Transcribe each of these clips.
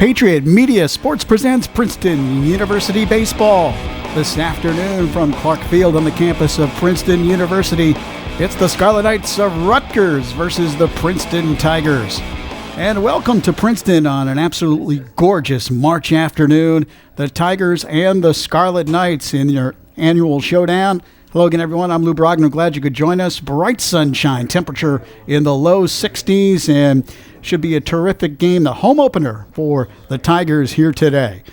Patriot Media Sports presents Princeton University Baseball. This afternoon from Clark Field on the campus of Princeton University, it's the Scarlet Knights of Rutgers versus the Princeton Tigers. And welcome to Princeton on an absolutely gorgeous March afternoon. The Tigers and the Scarlet Knights in your annual showdown. Hello again, everyone. I'm Lou Brogdon. Glad you could join us. Bright sunshine, temperature in the low 60s, and should be a terrific game. The home opener for the Tigers here today.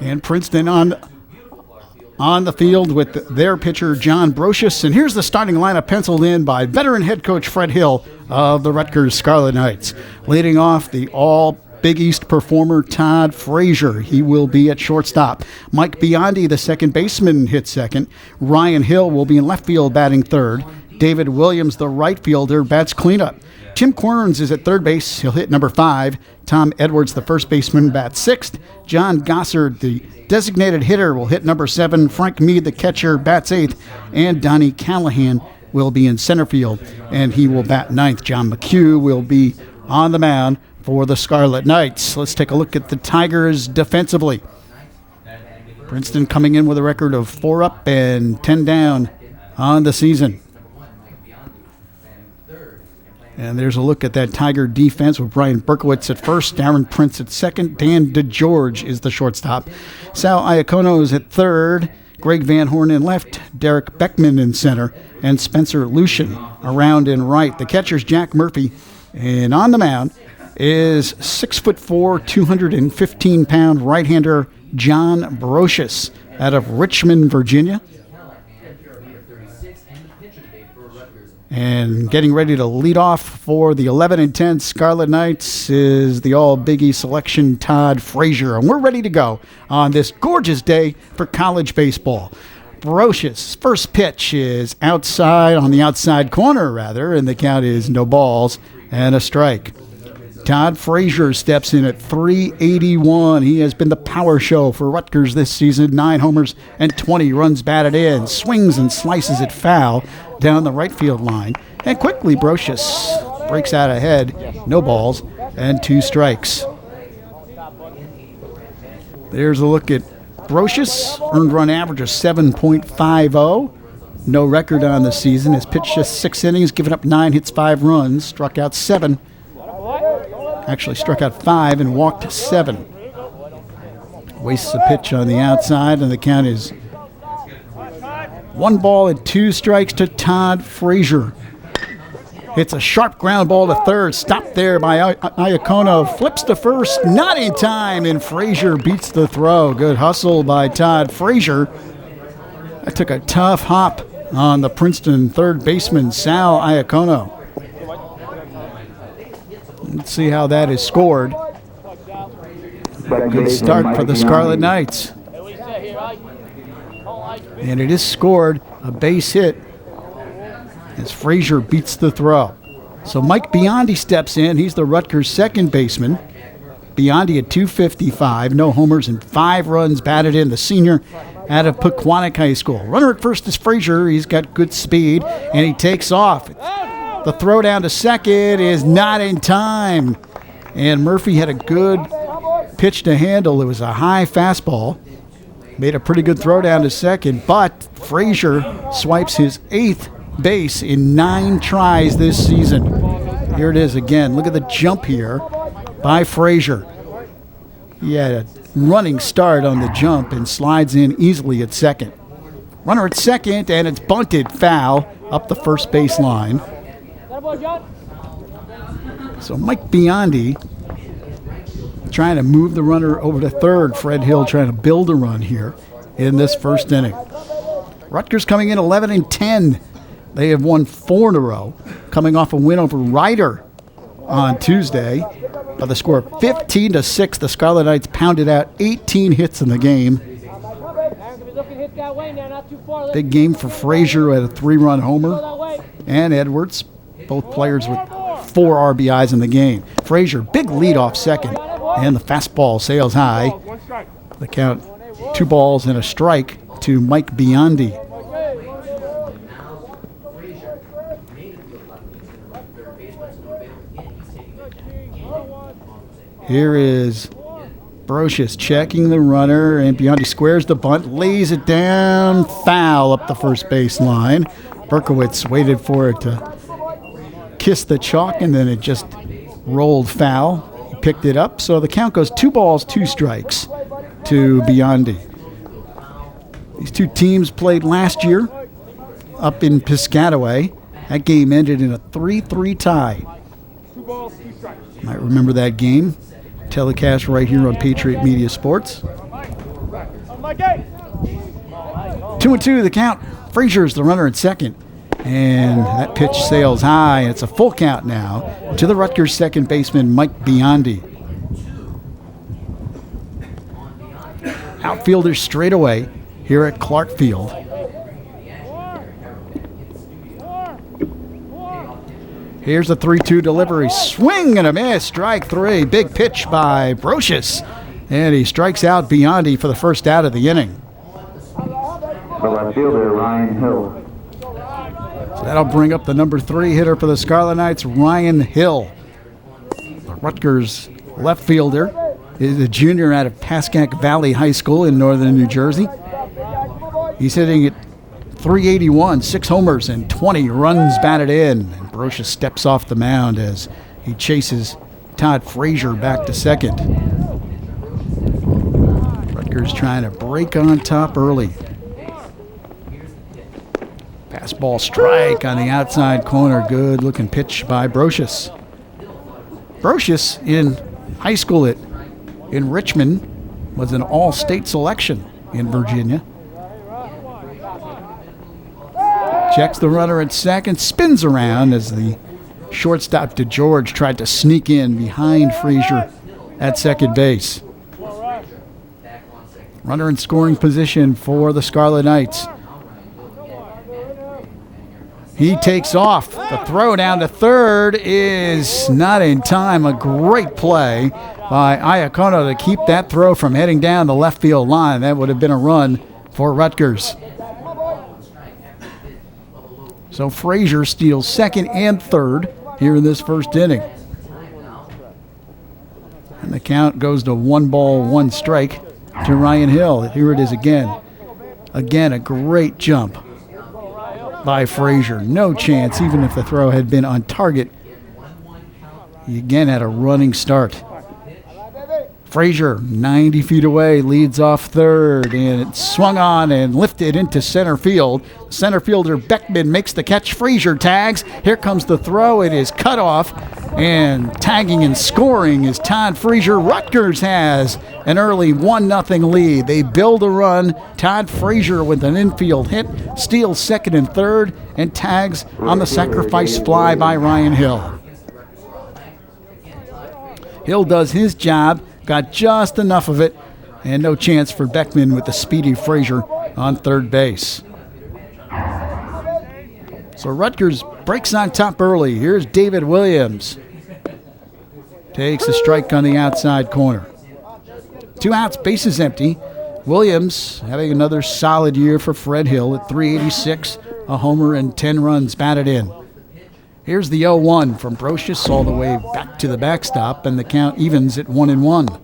And Princeton on the field with their pitcher, John Brocious. And here's the starting lineup penciled in by veteran head coach Fred Hill of the Rutgers Scarlet Knights. Leading off, the All-Big East performer Todd Frazier. He will be at shortstop. Mike Biondi, the second baseman, hits second. Ryan Hill will be in left field batting third. David Williams, the right fielder, bats cleanup. Tim Querns is at third base. He'll hit number 5. Tom Edwards, the first baseman, bats sixth. John Gossard, the designated hitter, will hit number 7. Frank Mead, the catcher, bats 8th. And Donnie Callahan will be in center field, and he will bat 9th. John McHugh will be on the mound for the Scarlet Knights. Let's take a look at the Tigers defensively. Princeton coming in with a record of 4 up and 10 down on the season. And there's a look at that Tiger defense with Brian Berkowitz at first, Darren Prince at second, Dan DeGeorge is the shortstop. Sal Iacono is at third, Greg Van Horn in left, Derek Beckman in center, and Spencer Lucian around in right. The catcher's Jack Murphy, and on the mound is 6'4", 215-pound right-hander John Brocious out of Richmond, Virginia. And getting ready to lead off for the 11-10 Scarlet Knights is the All-Big East selection, Todd Frazier. And we're ready to go on this gorgeous day for college baseball. Brocious' first pitch is outside, on the outside corner, rather, and the count is no balls and a strike. Todd Frazier steps in at .381. He has been the power show for Rutgers this season. 9 homers and 20 runs batted in. Swings and slices it foul down the right field line. And quickly, Brocious breaks out ahead. No balls and 2 strikes. There's a look at Brocious. Earned run average of 7.50. No record on the season. Has pitched just 6 innings, given up 9 hits, 5 runs, struck out 7. Actually struck out 5 and walked 7. Wastes a pitch on the outside, and the count is 1 ball and 2 strikes to Todd Frazier. Hits a sharp ground ball to third. Stopped there by Iacono. Flips to first, not in time, and Frazier beats the throw. Good hustle by Todd Frazier. That took a tough hop on the Princeton third baseman, Sal Iacono. Let's see how that is scored. Good start for the Scarlet Knights. And it is scored, a base hit, as Frazier beats the throw. So Mike Biondi steps in. He's the Rutgers second baseman. Biondi at .255, no homers and 5 runs batted in. The senior out of Pequannock High School. Runner at first is Frazier. He's got good speed, and he takes off. The throw down to second is not in time. And Murphy had a good pitch to handle. It was a high fastball. Made a pretty good throw down to second, but Frazier swipes his 8th base in 9 tries this season. Here it is again. Look at the jump here by Frazier. He had a running start on the jump and slides in easily at second. Runner at second, and it's bunted foul up the first base line. So Mike Biondi trying to move the runner over to third. Fred Hill trying to build a run here in this first inning. Rutgers coming in 11-10. They have won 4 in a row, coming off a win over Rider on Tuesday by the score of 15-6. The Scarlet Knights pounded out 18 hits in the game. Big game for Frazier at a 3-run homer, and Edwards, both players with 4 RBIs in the game. Frazier, big lead off second, and the fastball sails high. The count, 2 balls and a strike to Mike Biondi. Here is Brocious checking the runner, and Biondi squares the bunt, lays it down, foul up the first base line. Berkowitz waited for it to kiss the chalk, and then it just rolled foul. He picked it up, so the count goes 2 balls, 2 strikes to Biondi. These two teams played last year up in Piscataway. That game ended in a 3-3 tie. 2 balls, 2 strikes. You might remember that game. Telecast right here on Patriot Media Sports. 2-2 the count. Frazier's the runner at second. And that pitch sails high. It's a full count now to the Rutgers second baseman, Mike Biondi. Outfielders straight away here at Clark Field. Here's a 3-2 delivery. Swing and a miss. Strike 3. Big pitch by Brocious. And he strikes out Biondi for the first out of the inning. The left fielder, Ryan Hill. So that'll bring up the number 3 hitter for the Scarlet Knights, Ryan Hill. The Rutgers left fielder is a junior out of Pascack Valley High School in northern New Jersey. He's hitting at .381, 6 homers and 20 runs batted in. And Brocious steps off the mound as he chases Todd Frazier back to second. Rutgers trying to break on top early. Fastball strike on the outside corner. Good looking pitch by Brocious. Brocious in high school in Richmond was an all-state selection in Virginia. Checks the runner at second, spins around as the shortstop DeGeorge tried to sneak in behind Frazier at second base. Runner in scoring position for the Scarlet Knights. He takes off. The throw down to third is not in time. A great play by Iacono to keep that throw from heading down the left field line. That would have been a run for Rutgers. So Frazier steals second and third here in this first inning. And the count goes to 1 ball, 1 strike to Ryan Hill. Here it is again. Again, a great jump by Frazier. No chance, even if the throw had been on target. He again had a running start. Frazier, 90 feet away, leads off third, and it swung on and lifted into center field. Center fielder Beckman makes the catch. Frazier tags. Here comes the throw. It is cut off, and tagging and scoring is Todd Frazier. Rutgers has an early 1-0 lead. They build a run. Todd Frazier with an infield hit, steals second and third, and tags on the sacrifice fly by Ryan Hill. Hill does his job. Got just enough of it, and no chance for Beckman with the speedy Frazier on third base. So Rutgers breaks on top early. Here's David Williams. Takes a strike on the outside corner. 2 outs, bases empty. Williams having another solid year for Fred Hill at .386, a homer and 10 runs batted in. Here's the 0-1 from Brocious all the way back to the backstop, and the count evens at 1-1.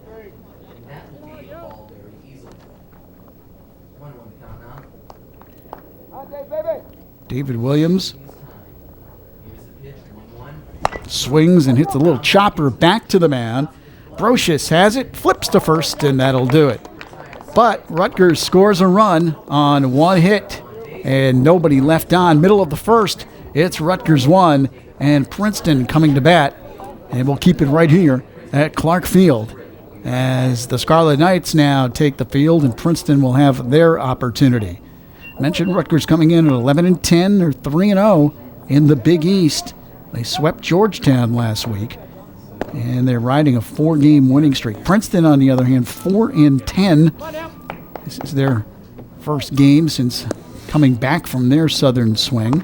David Williams swings and hits a little chopper back to the mound. Brocious has it, flips to first, and that'll do it. But Rutgers scores a run on 1 hit, and nobody left on. Middle of the first, it's Rutgers 1 and Princeton coming to bat. And we'll keep it right here at Clark Field as the Scarlet Knights now take the field, and Princeton will have their opportunity. Mentioned Rutgers coming in at 11-10 or 3-0 in the Big East. They swept Georgetown last week, and they're riding a 4-game winning streak. Princeton, on the other hand, 4-10. This is their first game since coming back from their southern swing.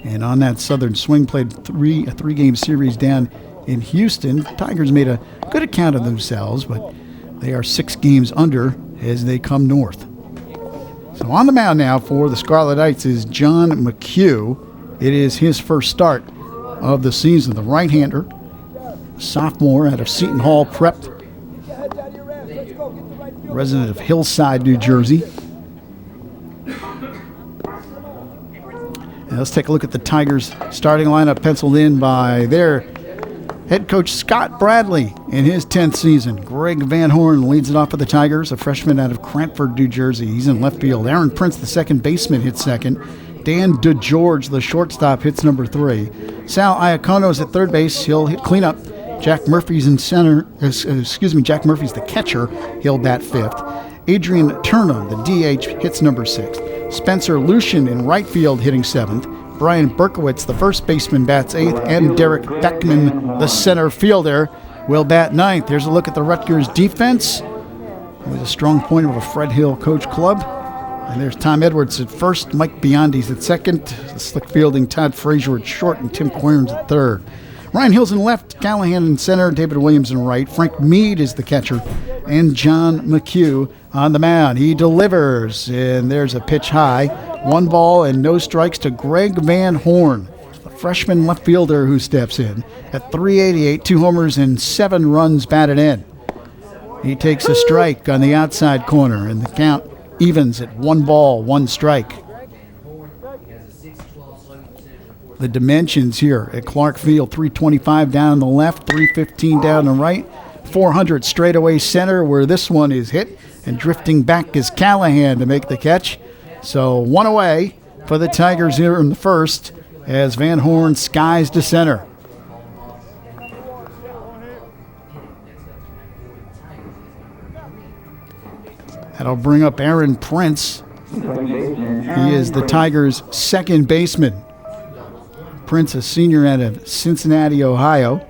And on that southern swing, played a 3-game series down in Houston. Tigers made a good account of themselves, but they are 6 games under as they come north. So on the mound now for the Scarlet Knights is John McHugh. It is his first start of the season. The right-hander sophomore out of Seton Hall Prep, resident of Hillside, New Jersey. And let's take a look at the Tigers starting lineup penciled in by their head coach Scott Bradley in his 10th season. Greg Van Horn leads it off for the Tigers, a freshman out of Cranford, New Jersey. He's in left field. Aaron Prince, the second baseman, hits second. Dan DeGeorge, the shortstop, hits number 3. Sal Iacono's at third base. He'll hit cleanup. Jack Murphy's in center. Jack Murphy's the catcher. He'll bat 5th. Adrian Turnham, the DH, hits number 6. Spencer Lucian in right field, hitting 7th. Brian Berkowitz, the first baseman, bats 8th. And Derek Beckman, the center fielder, will bat 9th. Here's a look at the Rutgers defense. With a strong point of a Fred Hill coach club. And there's Tom Edwards at first, Mike Biondi's at second, the slick fielding Todd Frazier at short, and Tim Querns at third. Ryan Hill's in left, Callahan in center, David Williams in right, Frank Mead is the catcher, and John McHugh on the mound. He delivers, and there's a pitch high. 1 ball and no strikes to Greg Van Horn, the freshman left fielder who steps in. At .388, 2 homers and 7 runs batted in. He takes a strike on the outside corner, and the count evens at 1 ball, 1 strike. The dimensions here at Clark Field: 325 down the left, 315 down the right, 400 straightaway center where this one is hit, and drifting back is Callahan to make the catch. So 1 away for the Tigers here in the first as Van Horn skies to center. That'll bring up Aaron Prince. He is the Tigers' second baseman. Prince, a senior out of Cincinnati, Ohio.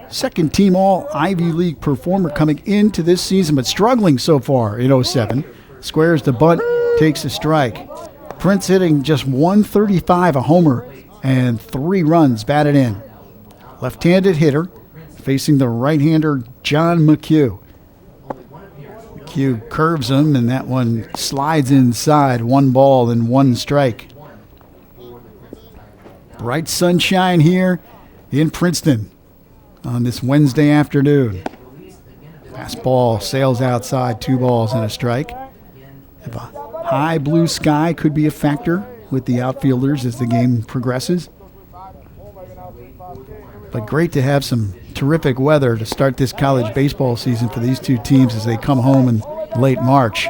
Second team All-Ivy League performer coming into this season, but struggling so far in 07. Squares the bunt, takes a strike. Prince hitting just .135, a homer, and 3 runs batted in. Left-handed hitter, facing the right-hander John McHugh. McHugh curves him, and that one slides inside. 1 ball and 1 strike. Bright sunshine here in Princeton on this Wednesday afternoon. Fastball sails outside, 2 balls and a strike. If a high blue sky could be a factor with the outfielders as the game progresses. But great to have some terrific weather to start this college baseball season for these two teams as they come home in late March.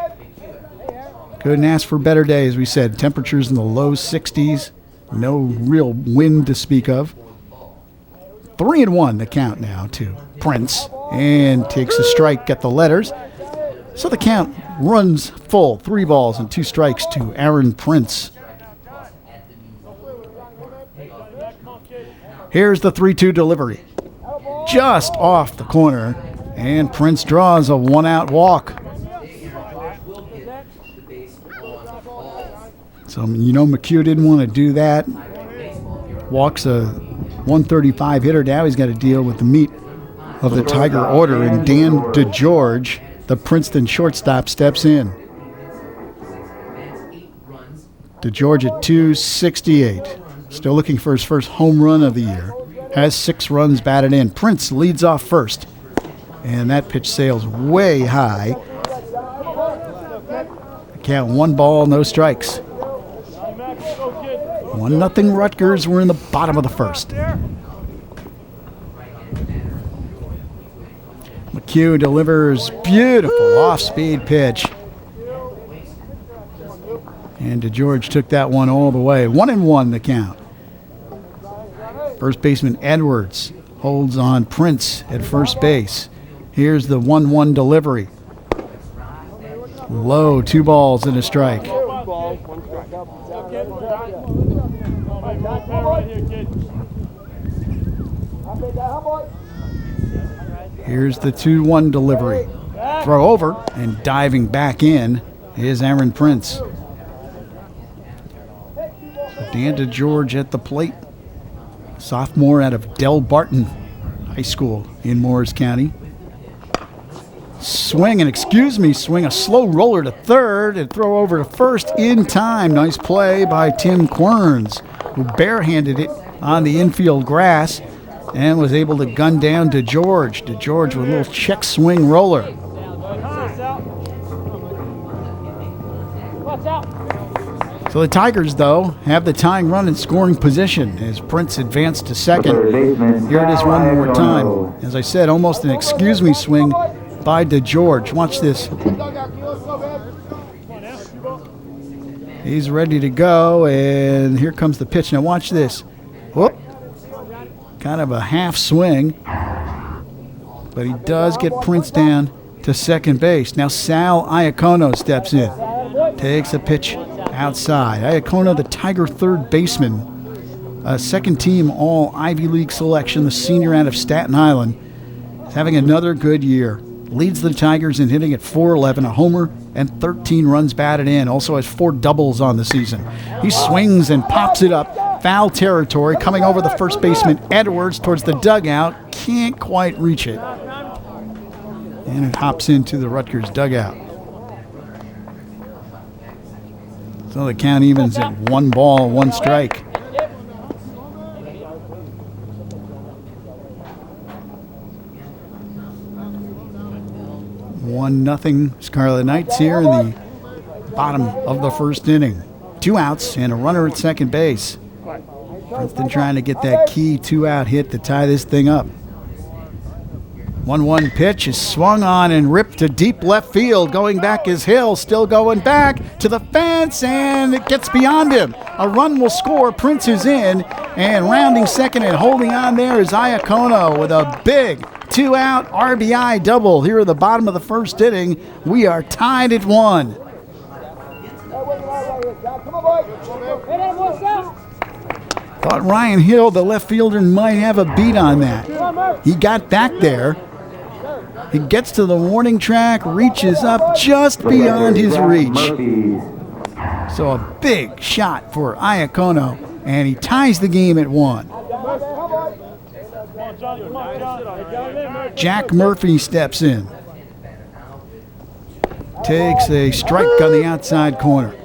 Couldn't ask for better days, we said. Temperatures in the low 60s. No real wind to speak of. 3-1 the count now to Prince, and takes a strike at the letters. So the count runs full. 3 balls and 2 strikes to Aaron Prince. Here's the 3-2 delivery. Just off the corner, and Prince draws a 1-out walk. So, McHugh didn't want to do that. Walks a 135 hitter. Now he's got to deal with the meat of the Tiger order, and Dan DeGeorge, the Princeton shortstop, steps in. DeGeorge at .268. Still looking for his first home run of the year. Has 6 runs batted in. Prince leads off first, and that pitch sails way high. Count 1 ball, no strikes. 1-0 Rutgers. We're in the bottom of the first. McHugh delivers beautiful off-speed pitch. And DeGeorge took that one all the way. 1-1 the count. First baseman Edwards holds on Prince at first base. Here's the 1-1 delivery. Low, 2 balls and a strike. Here's the 2-1 delivery. Throw over, and diving back in is Aaron Prince. So Dan DeGeorge at the plate. Sophomore out of Del Barton High School in Morris County. Swing a slow roller to third and throw over to first in time. Nice play by Tim Querns, who barehanded it on the infield grass. and was able to gun down DeGeorge. DeGeorge with a little check swing roller. So the Tigers, though, have the tying run in scoring position as Prince advanced to second. Here it is one more time. As I said, almost an excuse-me swing by DeGeorge. Watch this. He's ready to go, and here comes the pitch. Now watch this. Whoop. Kind of a half swing, but he does get Prince down to second base. Now Sal Iacono steps in, takes a pitch outside. Iacono, the Tiger third baseman, a second-team All-Ivy League selection, the senior out of Staten Island, is having another good year. Leads the Tigers in hitting at .411, a homer, and 13 runs batted in. Also has 4 doubles on the season. He swings and pops it up. Foul territory, coming over the first baseman, Edwards, towards the dugout. Can't quite reach it. And it hops into the Rutgers dugout. So the count evens at 1 ball, 1 strike. 1-0 Scarlet Knights here in the bottom of the first inning. 2 outs and a runner at second base. Princeton trying to get that key 2-out hit to tie this thing up. 1-1 pitch is swung on and ripped to deep left field. Going back is Hill, still going back to the fence, and it gets beyond him. A run will score. Prince is in, and rounding second and holding on there is Iacono with a big 2-out RBI double. Here at the bottom of the first inning, we are tied at 1. Thought Ryan Hill, the left fielder, might have a beat on that. He got back there. He gets to the warning track, reaches up just beyond his reach. So a big shot for Iacono, and he ties the game at 1. Jack Murphy steps in. Takes a strike on the outside corner.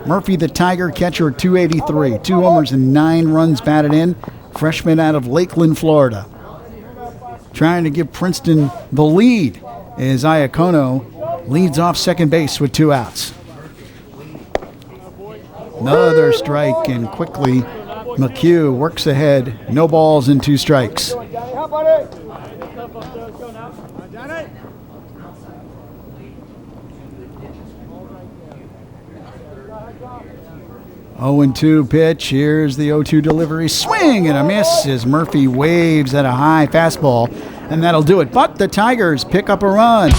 Murphy, the Tiger catcher, 283. 2 homers and 9 runs batted in. Freshman out of Lakeland, Florida. Trying to give Princeton the lead as Iacono leads off second base with 2 outs. Another strike, and quickly McHugh works ahead. No balls and 2 strikes. 0-2 pitch. Here's the 0-2 delivery. Swing and a miss as Murphy waves at a high fastball, and that'll do it. But the Tigers pick up a run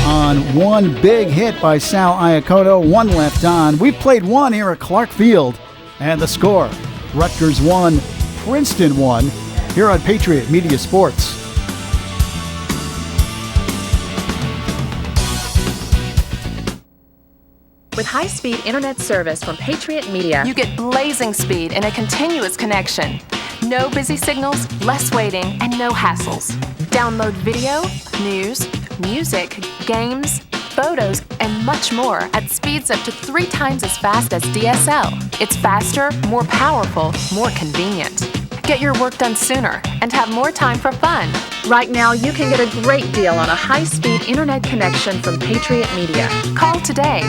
on 1 big hit by Sal Iacono, 1 left on. We've played 1 here at Clark Field, and the score, Rutgers 1, Princeton 1, here on Patriot Media Sports. With high-speed internet service from Patriot Media, you get blazing speed and a continuous connection. No busy signals, less waiting, and no hassles. Download video, news, music, games, photos, and much more at speeds up to 3 times as fast as DSL. It's faster, more powerful, more convenient. Get your work done sooner and have more time for fun. Right now, you can get a great deal on a high-speed internet connection from Patriot Media. Call today.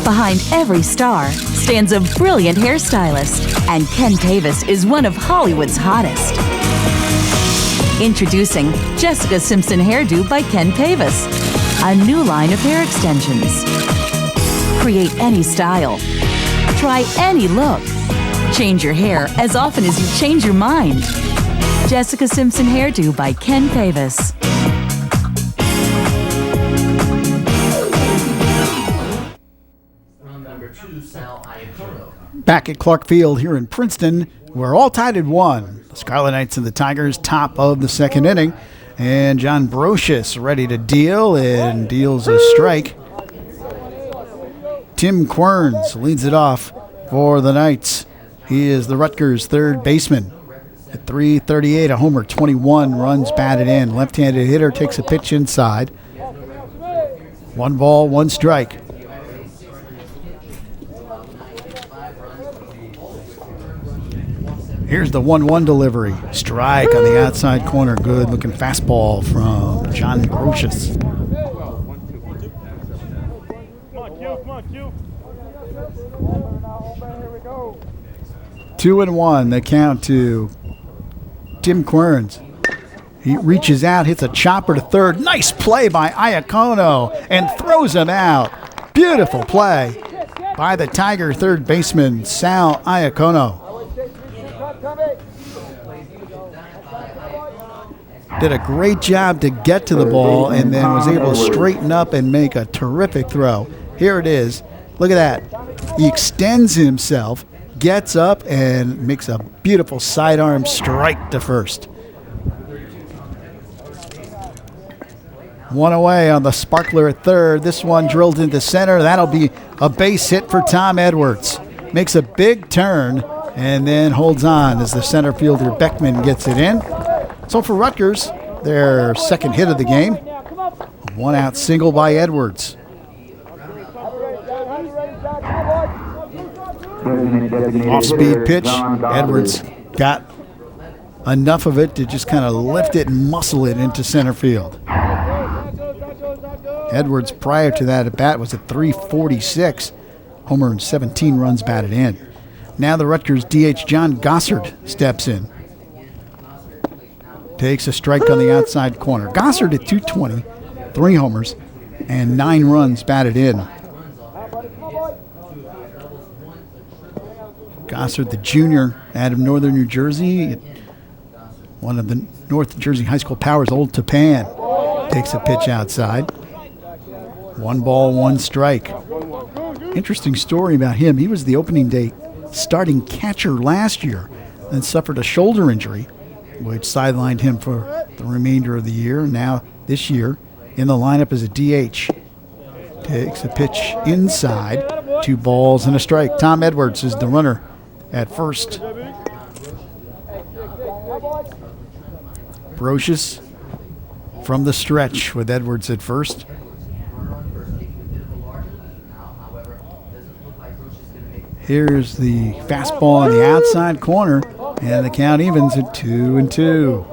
Behind every star stands a brilliant hairstylist, and Ken Pavis is one of Hollywood's hottest. Introducing Jessica Simpson Hairdo by Ken Pavis, a new line of hair extensions. Create any style. Try any look. Change your hair as often as you change your mind. Jessica Simpson Hairdo by Ken Pavis. Back at Clark Field here in Princeton, we're all tied at 1. The Scarlet Knights and the Tigers top of the second inning. And John Brocious ready to deal and deals a strike. Tim Querns leads it off for the Knights. He is the Rutgers third baseman. At .338, a homer, 21 runs batted in. Left-handed hitter takes a pitch inside. 1 ball, 1 strike. Here's the 1-1 delivery. Strike on the outside corner. Good looking fastball from John Brocious. 2-1, the count to Tim Querns. He reaches out, hits a chopper to third. Nice play by Iacono and throws him out. Beautiful play by the Tiger third baseman, Sal Iacono. Did a great job to get to the ball and then was able to straighten up and make a terrific throw. Here it is. Look at that. He extends himself, gets up, and makes a beautiful sidearm strike to first. 1 away on the sparkler at third. This one drilled into center. That'll be a base hit for Tom Edwards. Makes a big turn and then holds on as the center fielder Beckman gets it in. So for Rutgers, their second hit of the game. 1 out single by Edwards. Off-speed pitch. Edwards got enough of it to just kind of lift it and muscle it into center field. Edwards, prior to that at bat, was at .346. Homer and 17 runs batted in. Now the Rutgers DH John Gossard steps in. Takes a strike on the outside corner. Gossard at .220, 3 homers, and 9 runs batted in. Gossard, the junior out of Northern New Jersey, one of the North Jersey High School Powers, Old Tapan, takes a pitch outside. 1 ball, 1 strike. Interesting story about him. He was the opening day starting catcher last year, then suffered a shoulder injury, which sidelined him for the remainder of the year. Now, this year, in the lineup as a DH. Takes a pitch inside. 2 balls and a strike. Tom Edwards is the runner at first. Brocious from the stretch with Edwards at first. Here's the fastball on the outside corner, and the count evens at 2-2.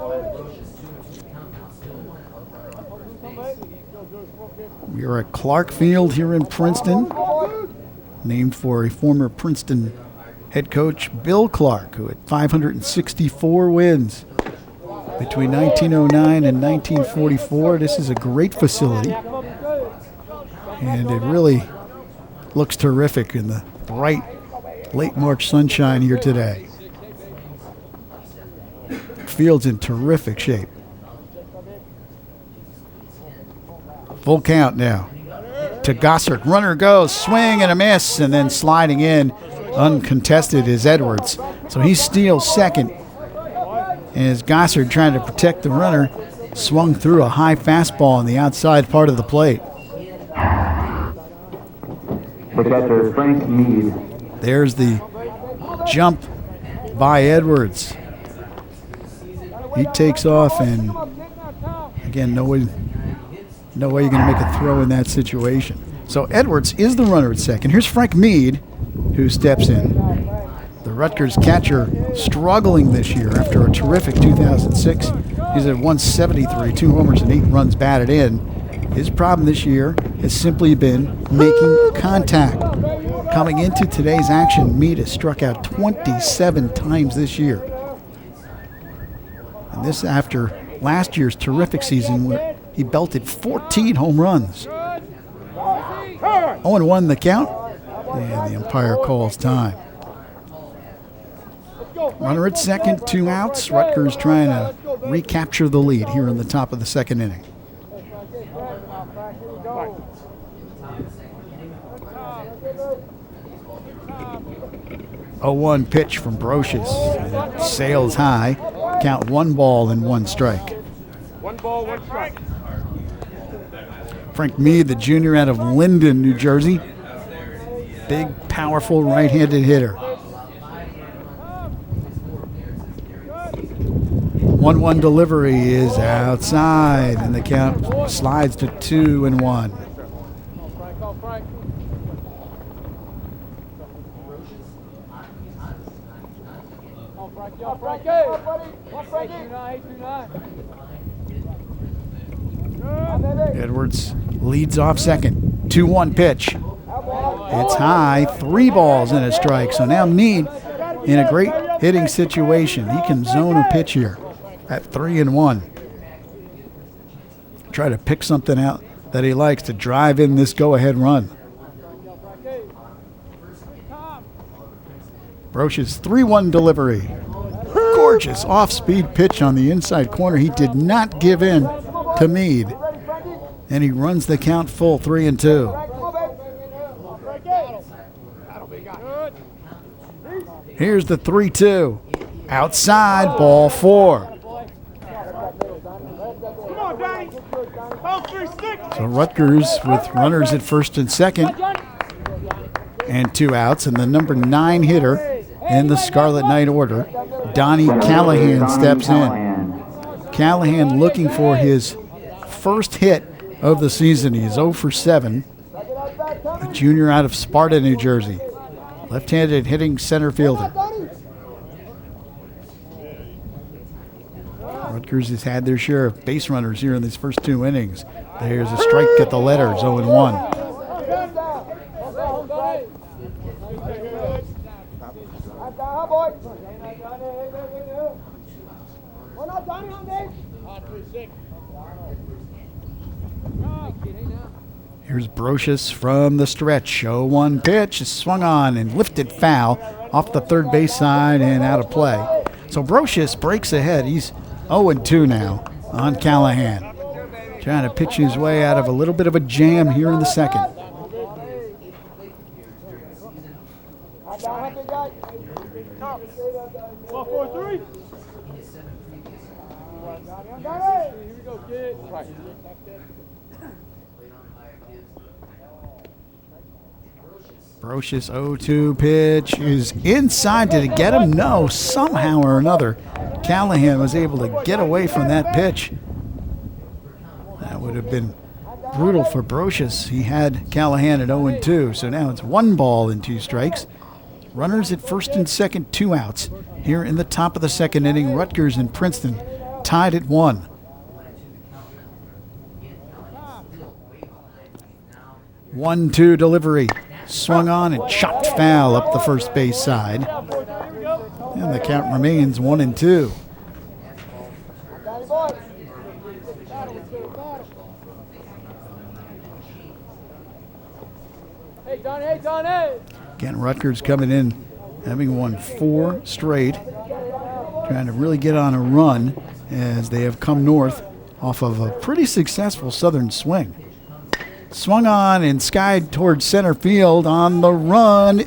We are at Clark Field here in Princeton, named for a former Princeton head coach, Bill Clark, who had 564 wins between 1909 and 1944. This is a great facility, and it really looks terrific in the bright late March sunshine here today. Field's in terrific shape. Full count now to Gossard. Runner goes, swing and a miss, and then sliding in uncontested is Edwards. So he steals second as Gossard, trying to protect the runner, swung through a high fastball on the outside part of the plate. The catcher, Frank Mead. There's the jump by Edwards. He takes off, and again, no way you're going to make a throw in that situation. So Edwards is the runner at second. Here's Frank Mead, who steps in. The Rutgers catcher struggling this year after a terrific 2006. He's at .173, 2 homers and 8 runs batted in. His problem this year has simply been making contact. Coming into today's action, Mead has struck out 27 times this year. And this after last year's terrific season where he belted 14 home runs. 0-1 the count, and the umpire calls time. Runner at second, 2 outs. Rutgers trying to recapture the lead here in the top of the second inning. 0-1 pitch from Brocious. It sails high. Count 1 ball and 1 strike. 1 ball, 1 strike. Frank Mead, the junior out of Linden, New Jersey. Big, powerful right-handed hitter. 1-1 delivery is outside, and the count slides to 2-1. Edwards leads off second. 2-1 pitch. It's high, 3 balls and a strike. So now Mead in a great hitting situation. He can zone a pitch here at 3-1. Try to pick something out that he likes to drive in this go-ahead run. Brocious 3-1 delivery. Gorgeous off-speed pitch on the inside corner. He did not give in to Mead. And he runs the count full, 3-2. Here's the 3-2. Outside, ball 4. So Rutgers with runners at first and second and 2 outs, and the number 9 hitter in the Scarlet Knight order, Donnie Callahan, steps in. Callahan looking for his first hit of the season. He is 0 for 7. A junior out of Sparta, New Jersey. Left-handed hitting center fielder. Rutgers has had their share of base runners here in these first 2 innings. There's a strike at the letters, 0-1. Here's Brocious from the stretch. 0-1 pitch is swung on and lifted foul off the third base side and out of play. So Brocious breaks ahead. He's 0-2 now on Callahan. Trying to pitch his way out of a little bit of a jam here in the second. Brocious 0-2 pitch is inside. Did it get him? No. Somehow or another, Callahan was able to get away from that pitch. That would have been brutal for Brocious. He had Callahan at 0-2, so now it's 1 ball and 2 strikes. Runners at first and second, 2 outs. Here in the top of the second inning, Rutgers and Princeton tied at 1. 1-2 delivery. Swung on and chopped foul up the first base side. And the count remains 1-2. Again, Rutgers coming in, having won 4 straight. Trying to really get on a run as they have come north off of a pretty successful southern swing. Swung on and skied towards center field. On the run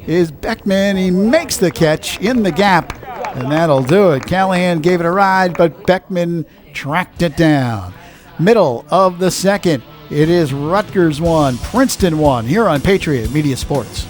is Beckman. He makes the catch in the gap, and that'll do it. Callahan gave it a ride, but Beckman tracked it down. Middle of the second. It is Rutgers 1, Princeton 1, here on Patriot Media Sports.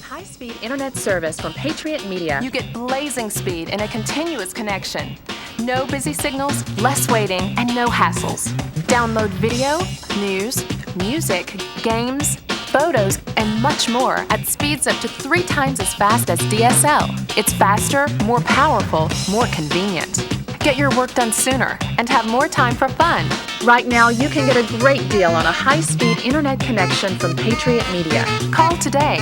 High-speed internet service from Patriot Media. You get blazing speed and a continuous connection. No busy signals, less waiting, and no hassles. Download video, news, music, games, photos, and much more at speeds up to 3 times as fast as DSL. It's faster, more powerful, more convenient. Get your work done sooner and have more time for fun. Right now, you can get a great deal on a high-speed internet connection from Patriot Media. Call today.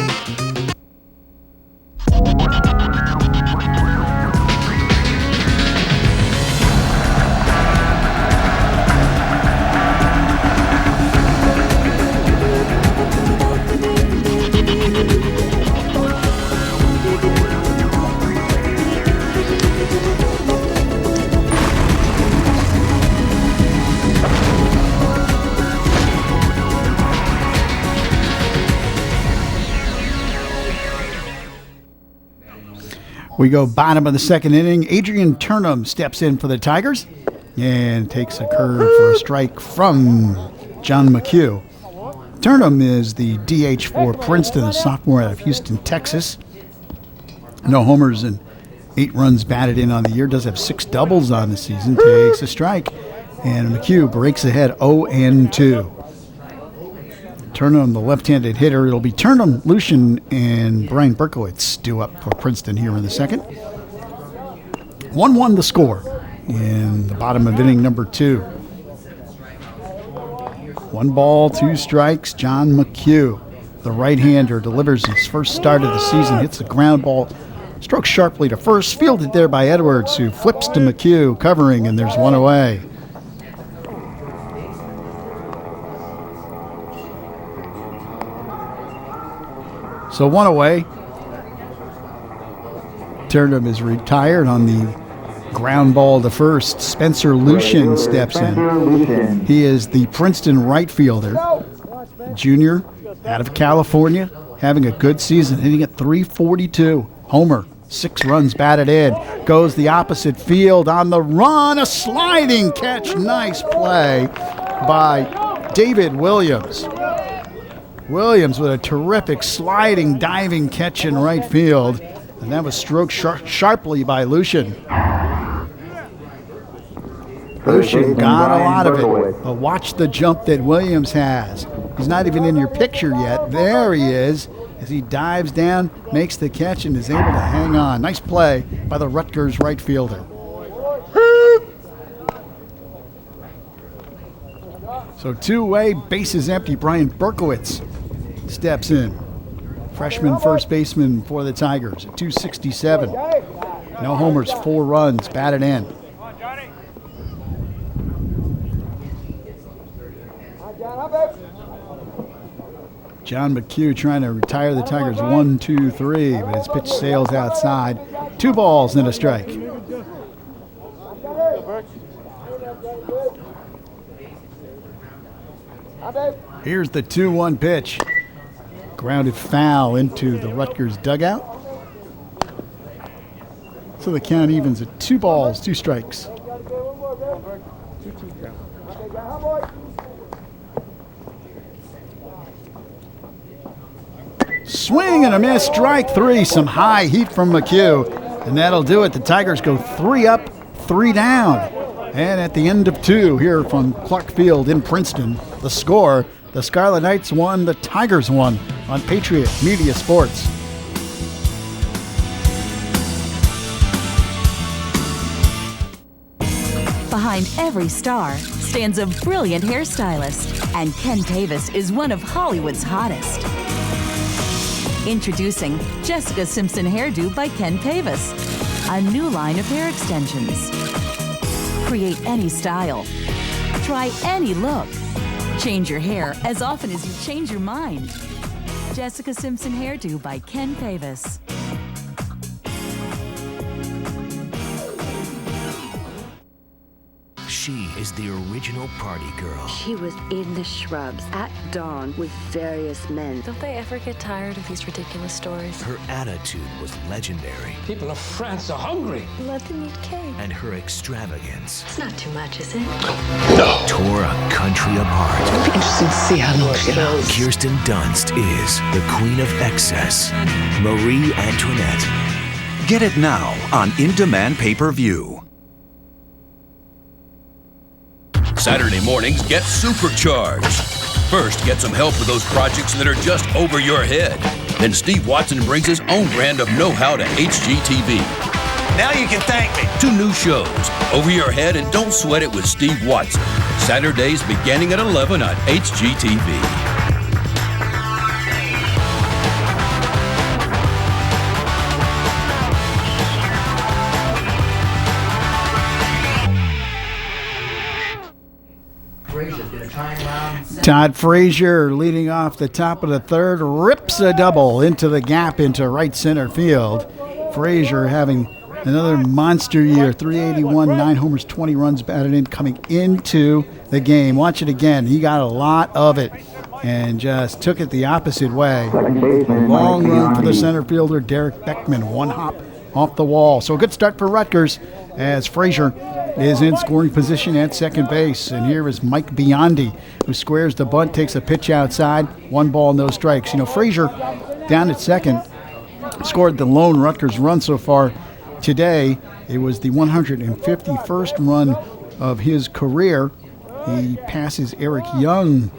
We go bottom of the second inning. Adrian Turnham steps in for the Tigers and takes a curve for a strike from John McHugh. Turnham is the DH for Princeton, a sophomore out of Houston, Texas. No homers and 8 runs batted in on the year. Does have 6 doubles on the season. Takes a strike. And McHugh breaks ahead 0-2. Turnham, the left-handed hitter. It'll be Turnham, Lucian, and Brian Berkowitz due up for Princeton here in the second. 1-1 the score in the bottom of inning number 2. 1 ball, 2 strikes. John McHugh, the right-hander, delivers his first start of the season. Hits the ground ball, strokes sharply to first, fielded there by Edwards, who flips to McHugh, covering, and there's 1 away. So 1 away. Turnham is retired on the ground ball to first. Spencer Lucian steps in. He is the Princeton right fielder. Junior out of California, having a good season, hitting at .342. Homer, 6 runs batted in. Goes the opposite field on the run. A sliding catch. Nice play by David Williams. Williams with a terrific sliding, diving catch in right field. And that was stroked sharply by Lucian. Lucian got a lot of it. But watch the jump that Williams has. He's not even in your picture yet. There he is as he dives down, makes the catch, and is able to hang on. Nice play by the Rutgers right fielder. So 2-away, bases empty. Brian Berkowitz steps in. Freshman first baseman for the Tigers at .267. No homers, 4 runs batted in. John McHugh trying to retire the Tigers 1-2-3, but his pitch sails outside. 2 balls and a strike. Here's the 2-1 pitch. Grounded foul into the Rutgers dugout. So the count evens at 2 balls, 2 strikes. Swing and a miss, strike 3. Some high heat from McHugh, and that'll do it. The Tigers go 3 up, 3 down. And at the end of 2 here from Clark Field in Princeton, the score, the Scarlet Knights won, the Tigers won on Patriot Media Sports. Behind every star stands a brilliant hairstylist, and Ken Pavis is one of Hollywood's hottest. Introducing Jessica Simpson Hairdo by Ken Pavis, a new line of hair extensions. Create any style. Try any look. Change your hair as often as you change your mind. Jessica Simpson Hairdo by Ken Pavis. She is the original party girl. She was in the shrubs at dawn with various men. Don't they ever get tired of these ridiculous stories? Her attitude was legendary. People of France are hungry. Let them eat cake. And her extravagance. It's not too much, is it? No. Tore a country apart. It'll be interesting to see how long she knows. Kirsten Dunst is the queen of excess, Marie Antoinette. Get it now on In-Demand Pay-Per-View. Saturday mornings get supercharged. First, get some help with those projects that are just over your head. Then Steve Watson brings his own brand of know-how to HGTV. Now you can thank me. 2 new shows, Over Your Head and Don't Sweat It with Steve Watson. Saturdays beginning at 11 on HGTV. Todd Frazier leading off the top of the third, rips a double into the gap into right center field. Frazier having another monster year, 381, 9 homers, 20 runs batted in coming into the game. Watch it again. He got a lot of it and just took it the opposite way. Long run for the center fielder, Derek Beckman, 1 hop off the wall. So a good start for Rutgers as Frazier is in scoring position at second base. And here is Mike Biondi, who squares the bunt, takes a pitch outside, 1 ball, no strikes. You know, Frazier down at second scored the lone Rutgers run so far today. It was the 151st run of his career. He passes Eric Young.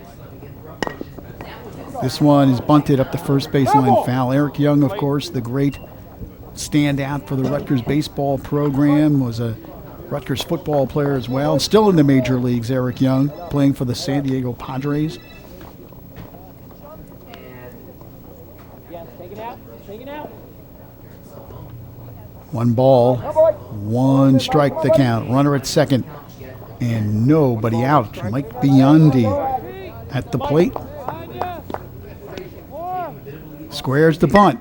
This one is bunted up the first baseline foul. Eric Young, of course, the great standout for the Rutgers baseball program, was a Rutgers football player as well. Still in the major leagues, Eric Young, playing for the San Diego Padres. One ball, 1 strike the count. Runner at second, and nobody out. Mike Biondi at the plate. Squares the bunt.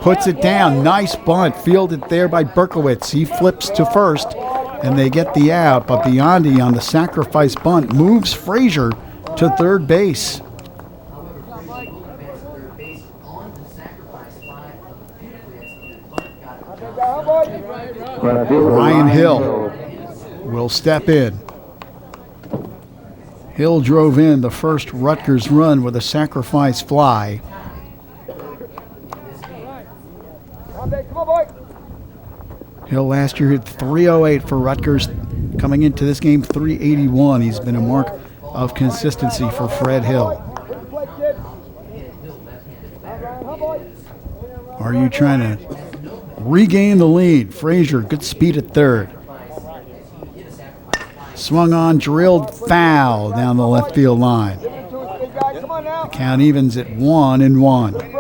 Puts it down. Nice bunt. Fielded there by Berkowitz. He flips to first, and they get the out. But Biondi on the sacrifice bunt moves Frazier to third base. Ryan Hill will step in. Hill drove in the first Rutgers run with a sacrifice fly. Hill last year hit .308 for Rutgers. Coming into this game, .381. He's been a mark of consistency for Fred Hill. Are you trying to regain the lead? Frazier, good speed at third. Swung on, drilled foul down the left field line. The count evens at 1-1.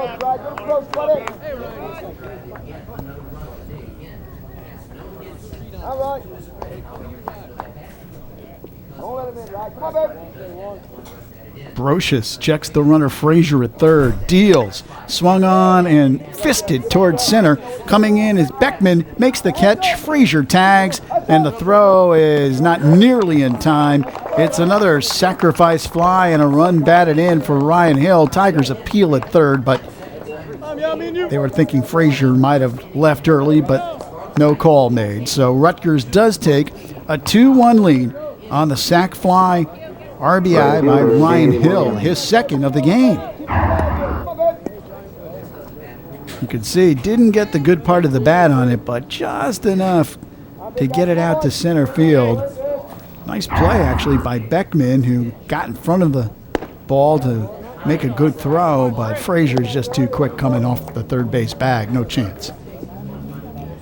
Brocious checks the runner Frazier at third, deals, swung on and fisted towards center. Coming in is Beckman, makes the catch, Frazier tags, and the throw is not nearly in time. It's another sacrifice fly and a run batted in for Ryan Hill. Tigers appeal at third, but they were thinking Frazier might have left early, but no call made. So Rutgers does take a 2-1 lead on the sac fly RBI by Ryan Hill, his second of the game. You can see didn't get the good part of the bat on it, but just enough to get it out to center field. Nice play actually by Beckman, who got in front of the ball to make a good throw, but Frazier's just too quick coming off the third base bag. No chance.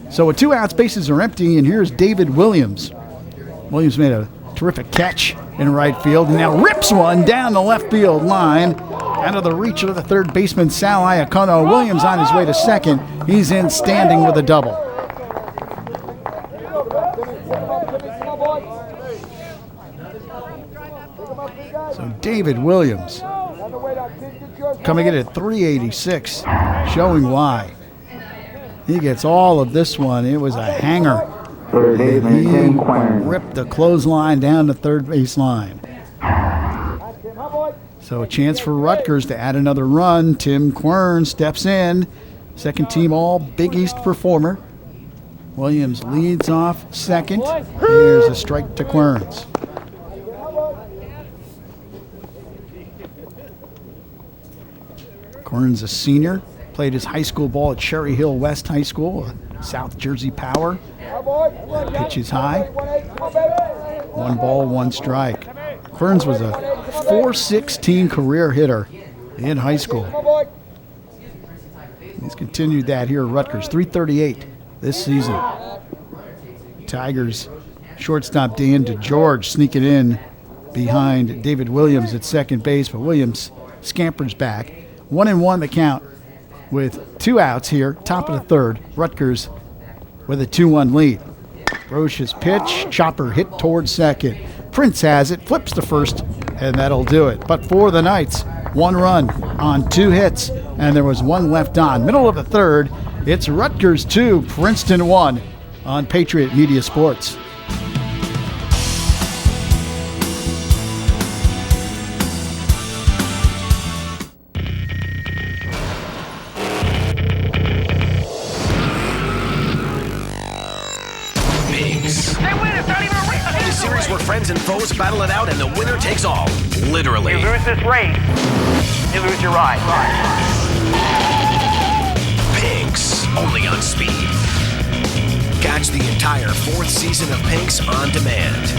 So with 2 outs, bases are empty, and here's David Williams. Williams made a terrific catch in right field, and now rips one down the left field line out of the reach of the third baseman Sal Iacono. Williams on his way to second. He's in standing with a double. So David Williams coming in at 386, showing why. He gets all of this one. It was a hanger. He ripped the clothesline down the third base line. So a chance for Rutgers to add another run. Tim Quern steps in. Second team all Big East performer. Williams leads off second. Here's a strike to Querns. Quern's a senior. Played his high school ball at Cherry Hill West High School, South Jersey Power. Pitch is high. 1 ball, 1 strike. Querns was a .416 career hitter in high school. He's continued that here at Rutgers, .338 this season. Tigers shortstop Dan DeGeorge sneaking in behind David Williams at second base, but Williams scampers back. 1-1 the count with 2 outs here, top of the third. Rutgers with a 2-1 lead. Roche's pitch, chopper hit towards second. Prince has it, flips to first, and that'll do it. But for the Knights, 1 run on 2 hits, and there was 1 left on. Middle of the third, it's Rutgers 2, Princeton 1 on Patriot Media Sports. Friends and foes battle it out, and the winner takes all. Literally. You lose this race, you lose your ride. Pinks, only on Speed. Catch the entire 4th season of Pinks on demand.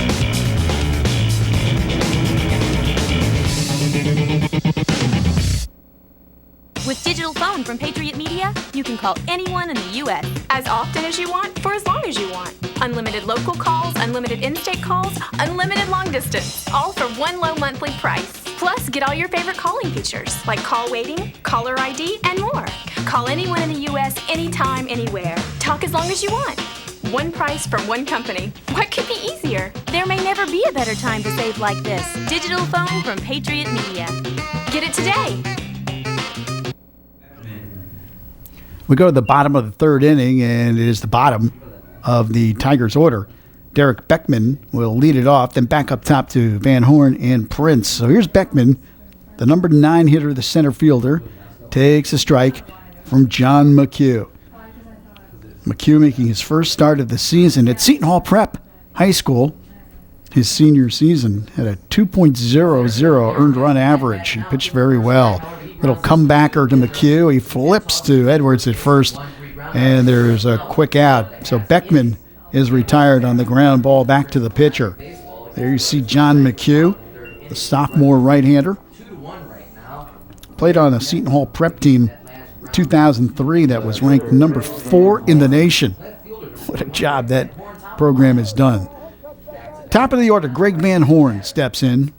With Digital Phone from Patriot Media, you can call anyone in the U.S. as often as you want, for as long as you want. Unlimited local calls, unlimited in-state calls, unlimited long distance, all for one low monthly price. Plus, get all your favorite calling features, like call waiting, caller ID, and more. Call anyone in the U.S. anytime, anywhere. Talk as long as you want. One price from one company. What could be easier? There may never be a better time to save like this. Digital Phone from Patriot Media. Get it today. We go to the bottom of the third inning, and it is the bottom of the Tigers' order. Derek Beckman will lead it off, then back up top to Van Horn and Prince. So here's Beckman, the number 9 hitter, the center fielder, takes a strike from John McHugh. McHugh making his first start of the season at Seton Hall Prep High School. His senior season had a 2.00 earned run average. He pitched very well. Little comebacker to McHugh. He flips to Edwards at first, and there's a quick out. So Beckman is retired on the ground ball back to the pitcher. There you see John McHugh, the sophomore right-hander. Played on a Seton Hall Prep team in 2003 that was ranked number 4 in the nation. What a job that program has done. Top of the order, Greg Van Horn steps in.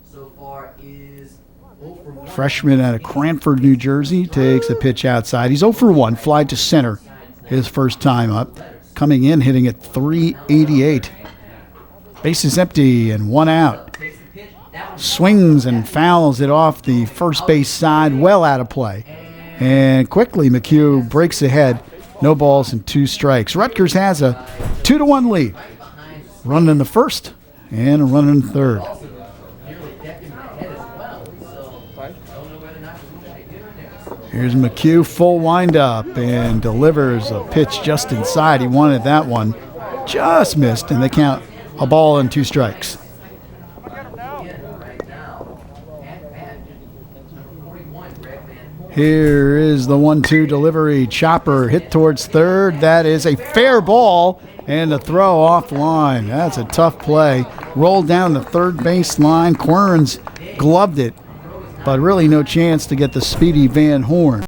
Freshman out of Cranford, New Jersey, takes a pitch outside. He's 0 for 1, fly to center his first time up. Coming in, hitting at .388. Base is empty and 1 out. Swings and fouls it off the first base side, well out of play. And quickly, McHugh breaks ahead. No balls and 2 strikes. Rutgers has a 2-1 lead. Run in the first and a run in the third. Here's McHugh, full windup, and delivers a pitch just inside. He wanted that one. Just missed, and they count a ball and 2 strikes. Here is the 1-2 delivery. Chopper hit towards third. That is a fair ball, and a throw offline. That's a tough play. Rolled down the third base line. Querns gloved it, but really no chance to get the speedy Van Horn.